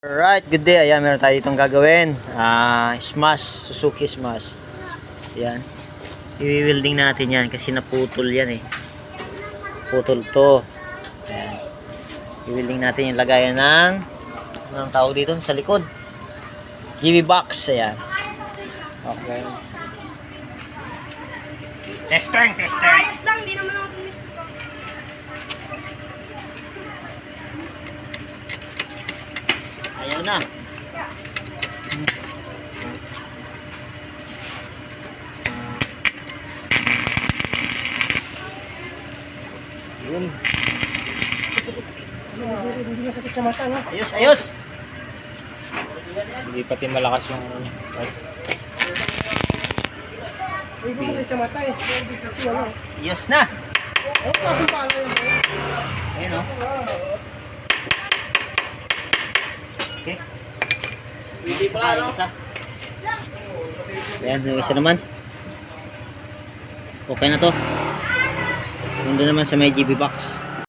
Alright, good day. Ayan, meron tayo ditong gagawin. Smash, Suzuki Smash. Ayan. I-welding natin yan kasi naputol yan eh. Putol to. Ayan. I-welding natin yung lagayan ng anong tawag dito sa likod. GB box. Ayan. Okay. Testing. Ayos lang, di naman ako tumisip ko. Ayaw na. Yun. Hindi masakit sa mata, no? Ayos. Hindi pati malakas yung spark. Hindi masakit sa mata eh. Hindi sakit, ano? Ayos na. Ayos, kasi paano yun? Ayun o. Okay. Hindi pa ano? Isa. Ayan, yung isa naman. Okay na to. Nandun naman sa may GB box.